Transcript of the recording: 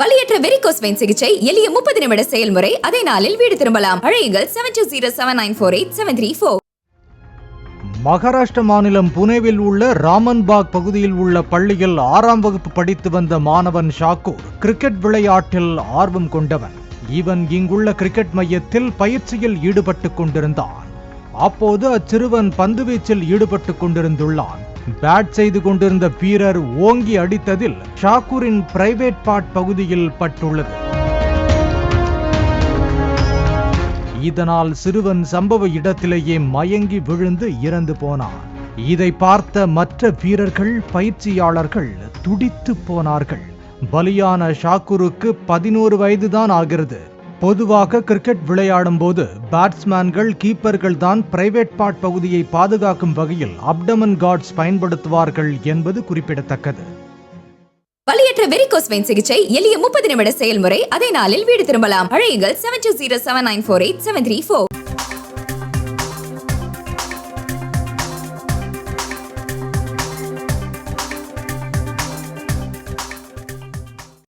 வலியற்ற varicose vein சிகிச்சை எளிய 30 நிமிட செயல்முறை. அதே நாளில் வீடு திரும்பலாம். அழையுங்கள் 7207948734. மகாராஷ்டிர மாநிலம் புனேவில் உள்ள ராமன்பாக் பகுதியில் உள்ள பள்ளியில் 6ஆம் வகுப்பு படித்து வந்த மாணவன் ஷாக்கூர் கிரிக்கெட் விளையாட்டில் ஆர்வம் கொண்டவன். இவன் இங்குள்ள கிரிக்கெட் மையத்தில் பயிற்சியில் ஈடுபட்டுக் கொண்டிருந்தான். அப்போது அச்சிறுவன் பந்துவீச்சில் ஈடுபட்டுக் கொண்டிருந்துள்ளான். பேட் செய்து கொண்டிருந்த வீரர் ஓங்கி அடித்ததில் ஷாக்கூரின் பிரைவேட் பார்ட் பகுதியில் பட்டுள்ளது. இதனால் சிறுவன் சம்பவ இடத்திலேயே மயங்கி விழுந்து இறந்து போனான். இதை பார்த்த மற்ற வீரர்கள் பயிற்சியாளர்கள் துடித்து போனார்கள். பலியான ஷாக்கூருக்கு 11 வயதுதான் ஆகிறது. பொதுவாக கிரிக்கெட் விளையாடும் போது பேட்ஸ்மேன்கள் கீப்பர்கள் தான் பிரைவேட் பார்ட் பகுதியை பாதுகாக்கும் வகையில் அப்டமன் கார்ட்ஸ் பயன்படுத்துவார்கள் என்பது குறிப்பிடத்தக்கது. வலியற்ற வெரிகோஸ் வெயின் சிகிச்சை எளிய 30 நிமிட செயல்முறை. அதே நாளில் வீடு திரும்பலாம். அழையுங்கள் 7207948734.